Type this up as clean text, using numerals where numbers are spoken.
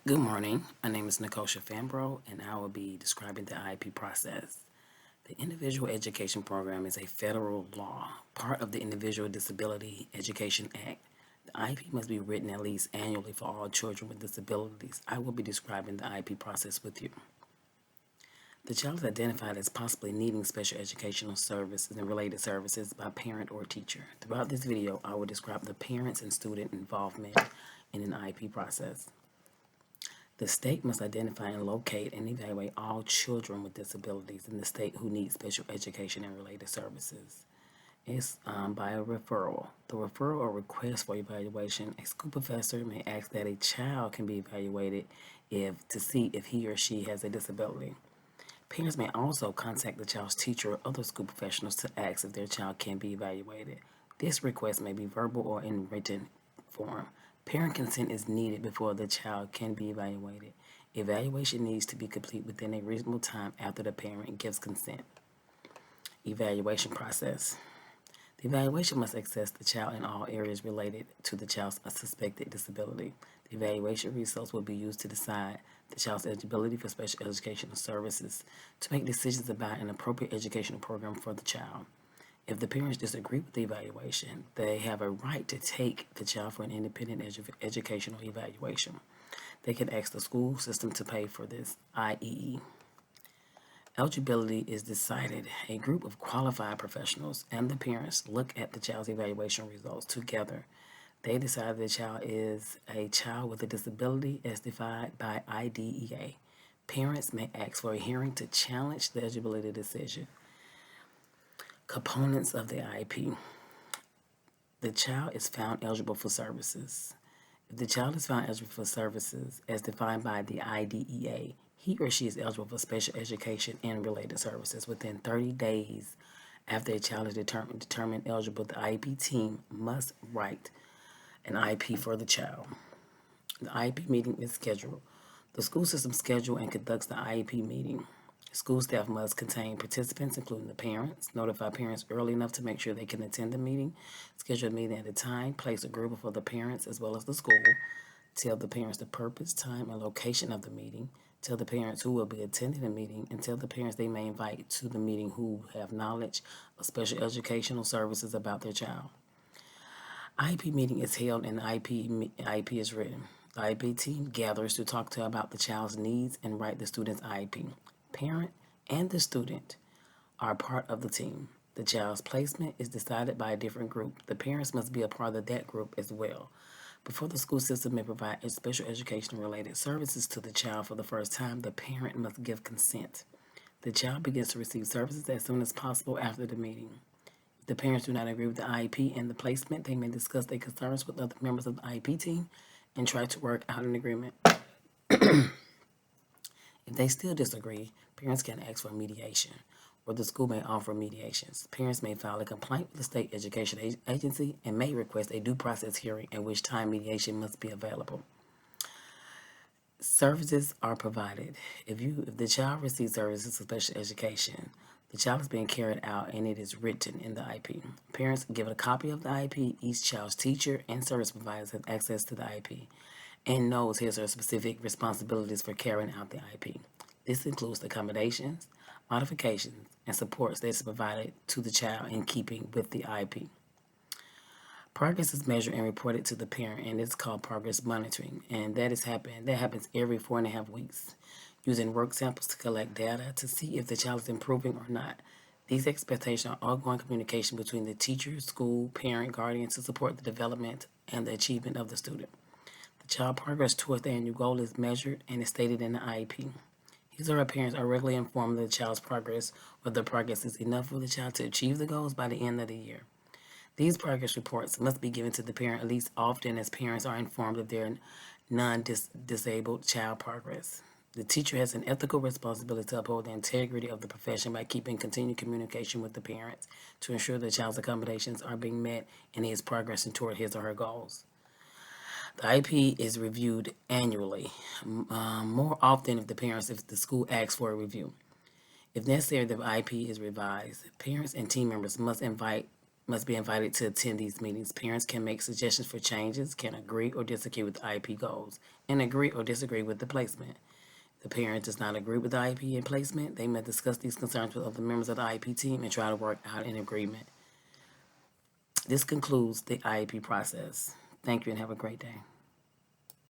Good morning. My name is NFambro, and I will be describing the IEP process. The Individual Education Program is a federal law, part of the Individual Disability Education Act. The IEP must be written at least annually for all children with disabilities. I will be describing the IEP process with you. The child is identified as possibly needing special educational services and related services by parent or teacher. Throughout this video, I will describe the parents and student involvement in an IEP process. The state must identify and locate and evaluate all children with disabilities in the state who need special education and related services. It's by a referral. The referral or request for evaluation, a school professor may ask that a child can be evaluated to see if he or she has a disability. Parents may also contact the child's teacher or other school professionals to ask if their child can be evaluated. This request may be verbal or in written form. Parent consent is needed before the child can be evaluated. Evaluation needs to be complete within a reasonable time after the parent gives consent. Evaluation process. The evaluation must assess the child in all areas related to the child's suspected disability. The evaluation results will be used to decide the child's eligibility for special educational services, to make decisions about an appropriate educational program for the child. If the parents disagree with the evaluation, they have a right to take the child for an independent educational evaluation. They can ask the school system to pay for this, i.e. Eligibility is decided. A group of qualified professionals and the parents look at the child's evaluation results together. They decide the child is a child with a disability as defined by IDEA. Parents may ask for a hearing to challenge the eligibility decision. Components of the IEP. The child is found eligible for services. If the child is found eligible for services as defined by the IDEA, he or she is eligible for special education and related services within 30 days after a child is determined eligible. The IEP team must write an IEP for the child. The IEP meeting is scheduled. The school system schedules and conducts the IEP meeting. School staff must contain participants, including the parents. Notify parents early enough to make sure they can attend the meeting. Schedule a meeting at a time. Place a group for the parents as well as the school. Tell the parents the purpose, time, and location of the meeting. Tell the parents who will be attending the meeting, and tell the parents they may invite to the meeting who have knowledge of special educational services about their child. IEP meeting is held and the IEP is written. The IEP team gathers to talk about the child's needs and write the student's IEP. Parent and the student are part of the team. The child's placement is decided by a different group. The parents must be a part of that group as well. Before the school system may provide special education related services to the child for the first time, the parent must give consent. The child begins to receive services as soon as possible after the meeting. If the parents do not agree with the IEP and the placement, they may discuss their concerns with other members of the IEP team and try to work out an agreement. If they still disagree, parents can ask for mediation, or the school may offer mediations. Parents may file a complaint with the state education agency and may request a due process hearing at which time mediation must be available. Services are provided. If the child receives services of special education, the child is being carried out and it is written in the IEP. Parents give a copy of the IEP. Each child's teacher and service providers have access to the IEP and knows his or her specific responsibilities for carrying out the IEP. This includes accommodations, modifications, and supports that is provided to the child in keeping with the IEP. Progress is measured and reported to the parent, and it's called progress monitoring, and that happens every 4.5 weeks, using work samples to collect data to see if the child is improving or not. These expectations are ongoing communication between the teacher, school, parent, guardian to support the development and the achievement of the student. The child progress towards the annual goal is measured and is stated in the IEP. His or her parents are regularly informed of the child's progress, whether the progress is enough for the child to achieve the goals by the end of the year. These progress reports must be given to the parent at least often as parents are informed of their non-disabled child progress. The teacher has an ethical responsibility to uphold the integrity of the profession by keeping continued communication with the parents to ensure the child's accommodations are being met and he is progressing toward his or her goals. The IEP is reviewed annually, more often if the school asks for a review. If necessary, the IEP is revised. Parents and team members must invite must be invited to attend these meetings. Parents can make suggestions for changes, can agree or disagree with the IEP goals, and agree or disagree with the placement. If the parent does not agree with the IEP and placement, they may discuss these concerns with other members of the IEP team and try to work out an agreement. This concludes the IEP process. Thank you and have a great day.